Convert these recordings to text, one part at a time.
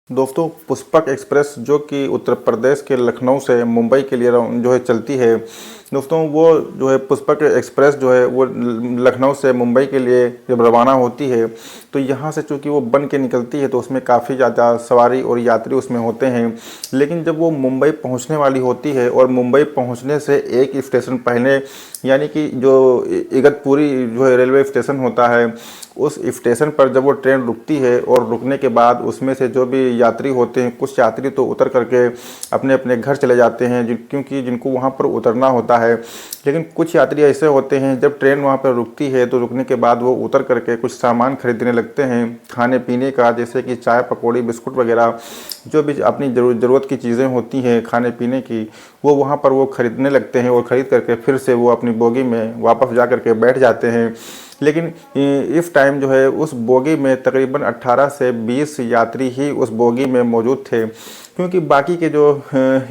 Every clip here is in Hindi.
दोस्तों, पुष्पक एक्सप्रेस जो कि उत्तर प्रदेश के लखनऊ से मुंबई के लिए जो है चलती है। दोस्तों, वो जो है पुष्पक एक्सप्रेस जो है वो लखनऊ से मुंबई के लिए जब रवाना होती है तो यहाँ से चूँकि वो बन के निकलती है तो उसमें काफ़ी ज़्यादा सवारी और यात्री उसमें होते हैं। लेकिन जब वो मुंबई पहुँचने वाली होती है और मुंबई पहुँचने से एक स्टेशन पहले, यानी कि जो इगतपुरी जो है रेलवे स्टेशन होता है, उस स्टेशन पर जब वो ट्रेन रुकती है और रुकने के बाद उसमें से जो भी यात्री होते हैं, कुछ यात्री तो उतर करके अपने अपने घर चले जाते हैं क्योंकि जिनको वहाँ पर उतरना होता है। लेकिन कुछ यात्री ऐसे होते हैं जब ट्रेन वहाँ पर रुकती है तो रुकने के बाद वो उतर करके कुछ सामान खरीदने लगते हैं खाने पीने का, जैसे कि चाय पकौड़ी बिस्कुट वगैरह जो भी अपनी ज़रूरत की चीज़ें होती हैं खाने पीने की, वो वहाँ पर वो खरीदने लगते हैं और ख़रीद करके फिर से वो अपनी बोगी में वापस जा करके बैठ जाते हैं। लेकिन इस टाइम जो है उस बोगी में तकरीबन 18 से 20 यात्री ही उस बोगी में मौजूद थे, क्योंकि बाकी के जो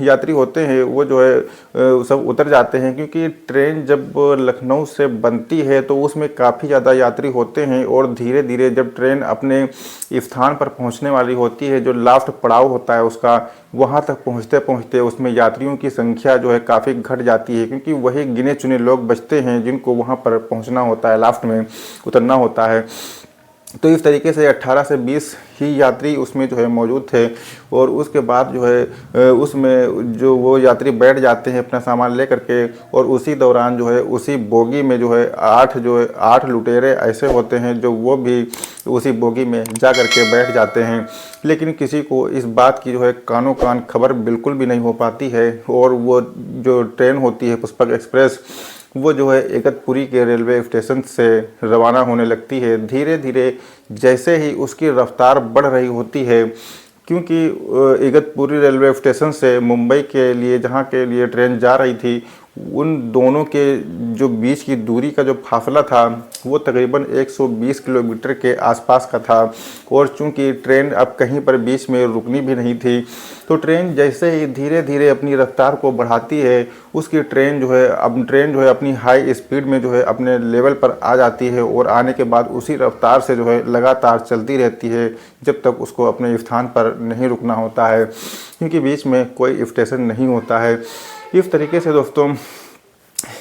यात्री होते हैं वो जो है सब उतर जाते हैं। क्योंकि ट्रेन जब लखनऊ से बनती है तो उसमें काफ़ी ज़्यादा यात्री होते हैं और धीरे धीरे जब ट्रेन अपने स्थान पर पहुंचने वाली होती है, जो लास्ट पड़ाव होता है उसका, वहां तक पहुंचते पहुंचते उसमें यात्रियों की संख्या जो है काफ़ी घट जाती है, क्योंकि वही गिने चुने लोग बचते हैं जिनको वहां पर पहुंचना होता है, लास्ट में उतरना होता है। तो इस तरीके से 18 से 20 ही यात्री उसमें जो है मौजूद थे और उसके बाद जो है उसमें जो वो यात्री बैठ जाते हैं अपना सामान ले करके, और उसी दौरान जो है उसी बोगी में जो है 8 लुटेरे ऐसे होते हैं जो वो भी उसी बोगी में जा करके बैठ जाते हैं। लेकिन किसी को इस बात की जो है कानों कान खबर बिल्कुल भी नहीं हो पाती है और वो जो ट्रेन होती है पुष्पक एक्सप्रेस, वो जो है इगतपुरी के रेलवे स्टेशन से रवाना होने लगती है। धीरे धीरे जैसे ही उसकी रफ्तार बढ़ रही होती है, क्योंकि इगतपुरी रेलवे स्टेशन से मुंबई के लिए जहाँ के लिए ट्रेन जा रही थी, उन दोनों के जो बीच की दूरी का जो फासला था वो तकरीबन 120 किलोमीटर के आसपास का था। और चूंकि ट्रेन अब कहीं पर बीच में रुकनी भी नहीं थी, तो ट्रेन जैसे ही धीरे धीरे अपनी रफ्तार को बढ़ाती है, उसकी ट्रेन जो है अपनी हाई स्पीड में जो है अपने लेवल पर आ जाती है और आने के बाद उसी रफ्तार से जो है लगातार चलती रहती है जब तक उसको अपने स्थान पर नहीं रुकना होता है, क्योंकि बीच में कोई स्टेशन नहीं होता है। इस तरीके से दोस्तों,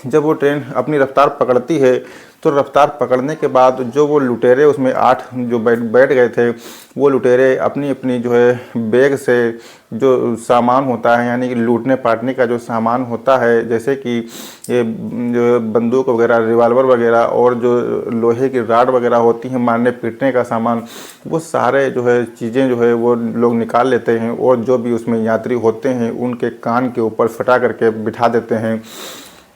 जब वो ट्रेन अपनी रफ्तार पकड़ती है तो रफ्तार पकड़ने के बाद जो वो लुटेरे उसमें 8 जो बैठ गए थे, वो लुटेरे अपनी अपनी जो है बैग से जो सामान होता है, यानी कि लूटने पाटने का जो सामान होता है, जैसे कि ये जो बंदूक वगैरह, रिवाल्वर वगैरह और जो लोहे की राड वगैरह होती हैं मारने पीटने का सामान, वो सारे जो है चीज़ें जो है वो लोग निकाल लेते हैं और जो भी उसमें यात्री होते हैं उनके कान के ऊपर फटा करके बिठा देते हैं।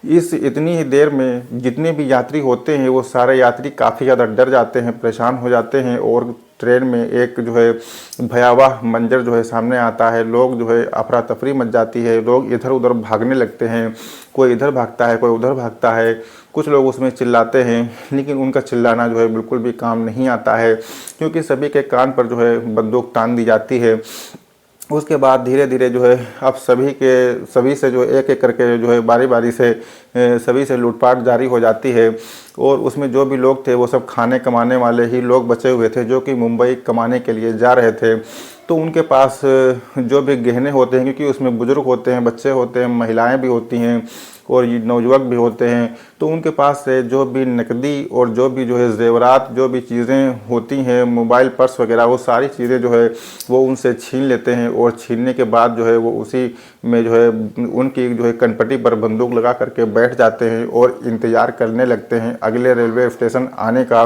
इस इतनी ही देर में जितने भी यात्री होते हैं वो सारे यात्री काफ़ी ज़्यादा डर जाते हैं, परेशान हो जाते हैं और ट्रेन में एक जो है भयावह मंजर जो है सामने आता है। लोग जो है अफरा तफरी मच जाती है, लोग इधर उधर भागने लगते हैं, कोई इधर भागता है कोई उधर भागता है, कुछ लोग उसमें चिल्लाते हैं, लेकिन उनका चिल्लाना जो है बिल्कुल भी काम नहीं आता है, क्योंकि सभी के कान पर जो है बंदूक तान दी जाती है। उसके बाद धीरे धीरे जो है अब सभी से जो एक एक करके जो है बारी बारी से सभी से लूटपाट जारी हो जाती है। और उसमें जो भी लोग थे वो सब खाने कमाने वाले ही लोग बचे हुए थे जो कि मुंबई कमाने के लिए जा रहे थे। तो उनके पास जो भी गहने होते हैं, क्योंकि उसमें बुजुर्ग होते हैं, बच्चे होते हैं, महिलाएं भी होती हैं और ये नौजुवक भी होते हैं, तो उनके पास से जो भी नकदी और जो भी जो है जेवरात, जो भी चीज़ें होती हैं, मोबाइल पर्स वगैरह, वो सारी चीज़ें जो है वो उनसे छीन लेते हैं और छीनने के बाद जो है वो उसी में जो है उनकी जो है कनपटी पर बंदूक लगा करके बैठ जाते हैं और इंतज़ार करने लगते हैं अगले रेलवे स्टेशन आने का,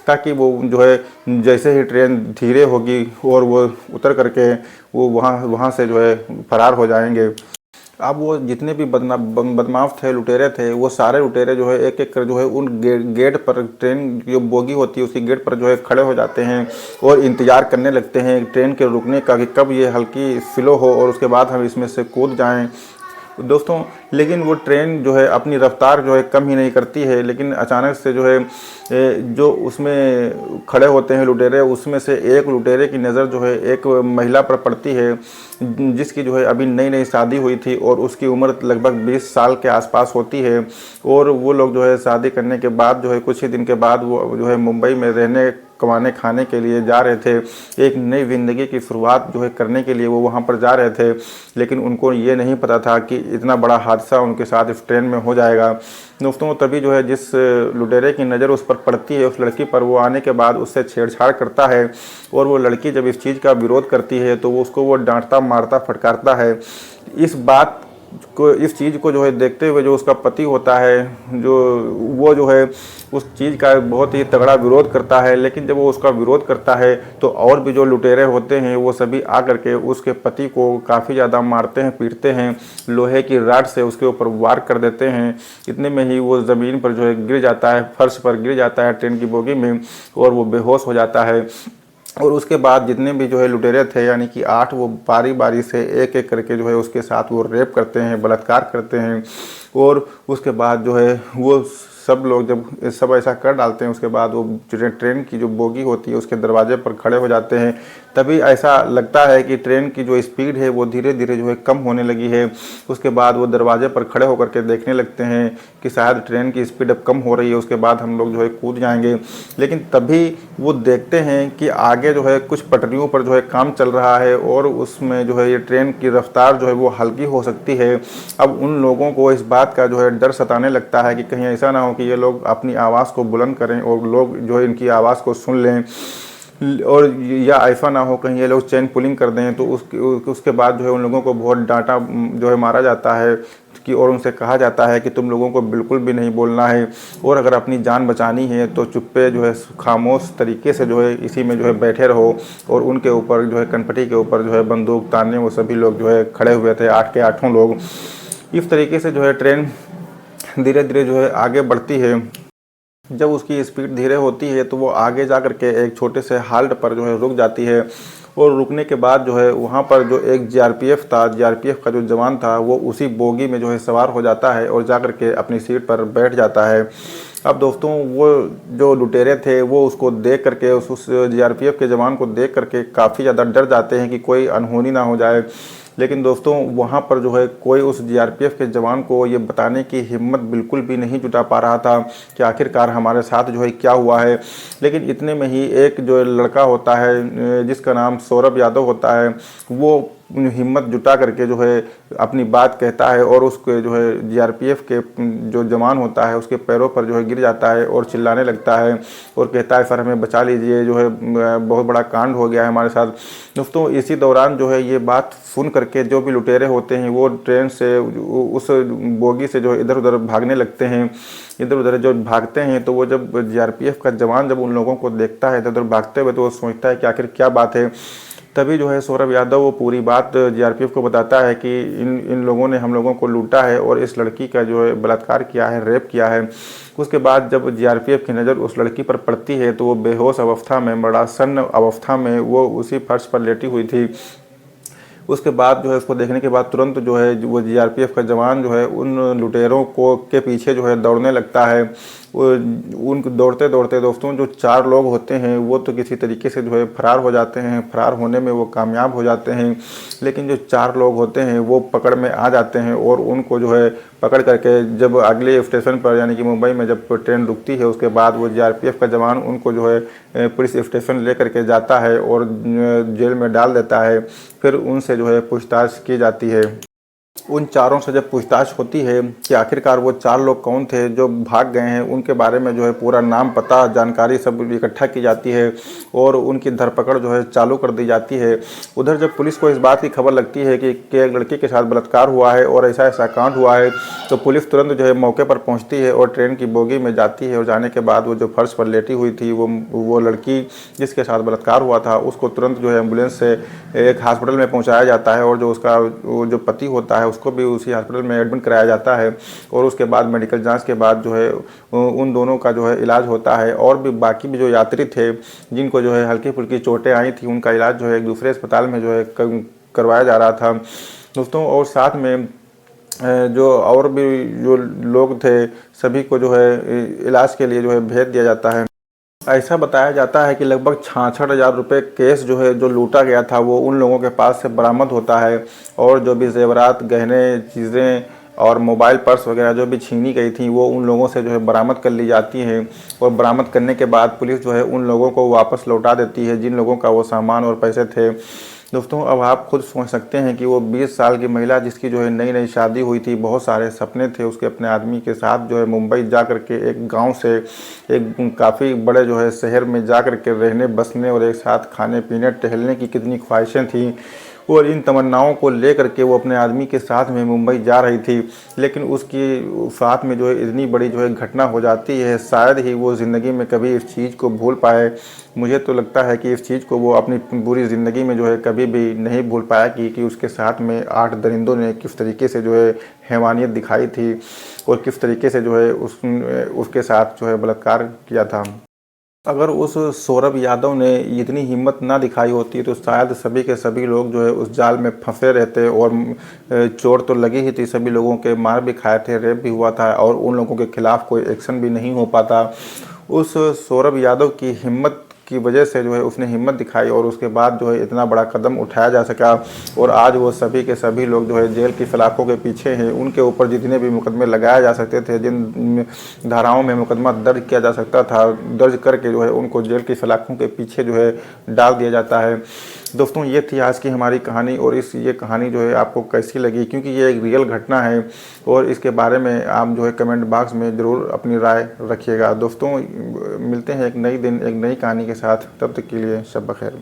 ताकि वो जो है जैसे ही ट्रेन धीरे होगी और वो उतर करके वो वहाँ से जो है फरार हो जाएंगे। अब वो जितने भी बदमाश थे, लुटेरे थे, वो सारे लुटेरे जो है एक एक कर जो है उन गेट पर, ट्रेन जो बोगी होती है उसी गेट पर जो है खड़े हो जाते हैं और इंतज़ार करने लगते हैं ट्रेन के रुकने का कि कब ये हल्की स्लो हो और उसके बाद हम इसमें से कूद जाएं दोस्तों। लेकिन वो ट्रेन जो है अपनी रफ्तार जो है कम ही नहीं करती है, लेकिन अचानक से जो है जो उसमें खड़े होते हैं लुटेरे, उसमें से एक लुटेरे की नज़र जो है एक महिला पर पड़ती है जिसकी जो है अभी नई नई शादी हुई थी और उसकी उम्र लगभग 20 साल के आसपास होती है। और वो लोग जो है शादी करने के बाद जो है कुछ ही दिन के बाद वो जो है मुंबई में रहने कमाने खाने के लिए जा रहे थे, एक नई ज़िंदगी की शुरुआत जो है करने के लिए वो वहाँ पर जा रहे थे। लेकिन उनको ये नहीं पता था कि इतना बड़ा हादसा उनके साथ इस ट्रेन में हो जाएगा। दोस्तों तभी जो है जिस लुटेरे की नज़र उस पर पड़ती है, उस लड़की पर, वो आने के बाद उससे छेड़छाड़ करता है और वो लड़की जब इस चीज़ का विरोध करती है तो उसको वो डांटता मारता फटकारता है। इस चीज़ को जो है देखते हुए जो उसका पति होता है, वो जो है उस चीज़ का बहुत ही तगड़ा विरोध करता है। लेकिन जब वो उसका विरोध करता है तो और भी जो लुटेरे होते हैं वो सभी आकर के उसके पति को काफ़ी ज़्यादा मारते हैं, पीटते हैं, लोहे की रॉड से उसके ऊपर वार कर देते हैं। इतने में ही वो ज़मीन पर जो है गिर जाता है, फर्श पर गिर जाता है ट्रेन की बोगी में, और वो बेहोश हो जाता है। और उसके बाद जितने भी जो है लुटेरे थे, यानी कि 8, वो बारी बारी से एक एक करके जो है उसके साथ वो रेप करते हैं, बलात्कार करते हैं। और उसके बाद जो है वो सब लोग जब सब ऐसा कर डालते हैं, उसके बाद वो ट्रेन की जो बोगी होती है उसके दरवाजे पर खड़े हो जाते हैं। तभी ऐसा लगता है कि ट्रेन की जो स्पीड है वो धीरे धीरे जो है कम होने लगी है। उसके बाद वो दरवाजे पर खड़े होकर के देखने लगते हैं कि शायद ट्रेन की स्पीड अब कम हो रही है, उसके बाद हम लोग जो है कूद जाएंगे। लेकिन तभी वो देखते हैं कि आगे जो है कुछ पटरियों पर जो है काम चल रहा है और उसमें जो है ये ट्रेन की रफ्तार जो है वो हल्की हो सकती है। अब उन लोगों को इस बात का जो है डर सताने लगता है कि कहीं ऐसा ना हो कि ये लोग अपनी आवाज़ को बुलंद करें और लोग जो है इनकी आवाज़ को सुन लें, और या ऐसा ना हो कहीं ये लोग चेन पुलिंग कर दें। तो उसके बाद जो है उन लोगों को बहुत डांटा जो है मारा जाता है कि, और उनसे कहा जाता है कि तुम लोगों को बिल्कुल भी नहीं बोलना है, और अगर अपनी जान बचानी है तो चुप्पे जो है खामोश तरीके से जो है इसी में जो है बैठे रहो। और उनके ऊपर जो है कनपटी के ऊपर जो है बंदूक तानने वो सभी लोग जो है खड़े हुए थे, 8 के 8 लोग। इस तरीके से जो है ट्रेन धीरे धीरे जो है आगे बढ़ती है। जब उसकी स्पीड धीरे होती है तो वो आगे जा कर के एक छोटे से हाल्ट पर जो है रुक जाती है, और रुकने के बाद जो है वहाँ पर जो एक जीआरपीएफ था, जीआरपीएफ का जो जवान था, वो उसी बोगी में जो है सवार हो जाता है और जा कर के अपनी सीट पर बैठ जाता है। अब दोस्तों वो जो लुटेरे थे वो उसको देख करके, उस जीआरपीएफ के जवान को देख करके काफ़ी ज़्यादा डर जाते हैं कि कोई अनहोनी ना हो जाए। लेकिन दोस्तों वहाँ पर जो है कोई उस जीआरपीएफ के जवान को ये बताने की हिम्मत बिल्कुल भी नहीं जुटा पा रहा था कि आखिरकार हमारे साथ जो है क्या हुआ है। लेकिन इतने में ही एक जो लड़का होता है जिसका नाम सौरभ यादव होता है, वो हिम्मत जुटा करके जो है अपनी बात कहता है और उसके जो है जीआरपीएफ के जो जवान होता है उसके पैरों पर जो है गिर जाता है और चिल्लाने लगता है और कहता है सर हमें बचा लीजिए, जो है बहुत बड़ा कांड हो गया है हमारे साथ। दोस्तों इसी दौरान जो है ये बात सुन करके जो भी लुटेरे होते हैं वो ट्रेन से उस बोगी से जो है इधर उधर भागने लगते हैं। इधर उधर जो भागते हैं तो वो जब जीआरपीएफ का जवान जब उन लोगों को देखता है इधर उधर भागते हुए तो वो सोचता है कि आखिर क्या बात है। तभी जो है सौरभ यादव वो पूरी बात जीआरपीएफ को बताता है कि इन लोगों ने हम लोगों को लूटा है और इस लड़की का जो है बलात्कार किया है, रेप किया है। उसके बाद जब जीआरपीएफ की नज़र उस लड़की पर पड़ती है तो वो बेहोश अवस्था में, बड़ा सन्न अवस्था में वो उसी फर्श पर लेटी हुई थी। उसके बाद जो है उसको देखने के बाद तुरंत जो है वो जीआरपीएफ का जवान जो है उन लुटेरों को के पीछे जो है दौड़ने लगता है। उन दौड़ते दौड़ते दोस्तों जो 4 लोग होते हैं वो तो किसी तरीके से जो है फरार हो जाते हैं, फरार होने में वो कामयाब हो जाते हैं। लेकिन जो 4 लोग होते हैं वो पकड़ में आ जाते हैं और उनको जो है पकड़ करके जब अगले स्टेशन पर यानी कि मुंबई में जब ट्रेन रुकती है उसके बाद वो जीआरपीएफ का जवान उनको जो है पुलिस स्टेशन ले करके जाता है और जेल में डाल देता है। फिर उनसे जो है पूछताछ की जाती है। उन चारों से जब पूछताछ होती है कि आखिरकार वो 4 लोग कौन थे जो भाग गए हैं, उनके बारे में जो है पूरा नाम पता जानकारी सब इकट्ठा की जाती है और उनकी धरपकड़ जो है चालू कर दी जाती है। उधर जब पुलिस को इस बात की खबर लगती है कि एक लड़की के साथ बलात्कार हुआ है और ऐसा ऐसा कांड हुआ है तो पुलिस तुरंत जो है मौके पर पहुँचती है और ट्रेन की बोगी में जाती है। और जाने के बाद वो जो फर्श पर लेटी हुई थी वो लड़की जिसके साथ बलात्कार हुआ था उसको तुरंत जो है एम्बुलेंस से एक हॉस्पिटल में पहुँचाया जाता है और जो उसका वो जो पति होता है उसको भी उसी हॉस्पिटल में एडमिट कराया जाता है। और उसके बाद मेडिकल जांच के बाद जो है उन दोनों का जो है इलाज होता है। और भी बाकी भी जो यात्री थे जिनको जो है हल्की फुल्की चोटें आई थी उनका इलाज जो है एक दूसरे अस्पताल में जो है करवाया जा रहा था दोस्तों। और साथ में जो और भी जो लोग थे सभी को जो है इलाज के लिए जो है भेज दिया जाता है। ऐसा बताया जाता है कि लगभग 66,000 रुपये केस जो है जो लूटा गया था वो उन लोगों के पास से बरामद होता है। और जो भी जेवरात, गहने, चीज़ें और मोबाइल पर्स वगैरह जो भी छीनी गई थी वो उन लोगों से जो है बरामद कर ली जाती है और बरामद करने के बाद पुलिस जो है उन लोगों को वापस लौटा देती है जिन लोगों का वो सामान और पैसे थे। दोस्तों अब आप खुद सोच सकते हैं कि वो 20 साल की महिला जिसकी जो है नई नई शादी हुई थी, बहुत सारे सपने थे उसके अपने आदमी के साथ, जो है मुंबई जा कर के एक गांव से एक काफ़ी बड़े जो है शहर में जा कर के रहने बसने और एक साथ खाने पीने टहलने की कितनी ख्वाहिशें थी और इन तमन्नाओं को लेकर के वो अपने आदमी के साथ में मुंबई जा रही थी। लेकिन उसकी साथ में जो है इतनी बड़ी जो है घटना हो जाती है, शायद ही वो ज़िंदगी में कभी इस चीज़ को भूल पाए। मुझे तो लगता है कि इस चीज़ को वो अपनी पूरी ज़िंदगी में जो है कभी भी नहीं भूल पाया कि उसके साथ में 8 दरिंदों ने किस तरीके से जो है हैवानियत दिखाई थी और किस तरीके से जो है उसके साथ जो है बलात्कार किया था। अगर उस सौरभ यादव ने इतनी हिम्मत ना दिखाई होती तो शायद सभी के सभी लोग जो है उस जाल में फंसे रहते और चोट तो लगी ही थी, सभी लोगों के मार भी खाए थे, रेप भी हुआ था और उन लोगों के खिलाफ कोई एक्शन भी नहीं हो पाता। उस सौरभ यादव की हिम्मत की वजह से जो है उसने हिम्मत दिखाई और उसके बाद जो है इतना बड़ा कदम उठाया जा सका और आज वो सभी के सभी लोग जो है जेल की सलाखों के पीछे हैं। उनके ऊपर जितने भी मुकदमे लगाए जा सकते थे, जिन धाराओं में मुकदमा दर्ज किया जा सकता था, दर्ज करके जो है उनको जेल की सलाखों के पीछे जो है डाल दिया जाता है। दोस्तों ये थी आज की हमारी कहानी और ये कहानी जो है आपको कैसी लगी, क्योंकि ये एक रियल घटना है और इसके बारे में आप जो है कमेंट बॉक्स में ज़रूर अपनी राय रखिएगा। दोस्तों मिलते हैं एक नई दिन एक नई कहानी के साथ, तब तक के लिए शब बखैर।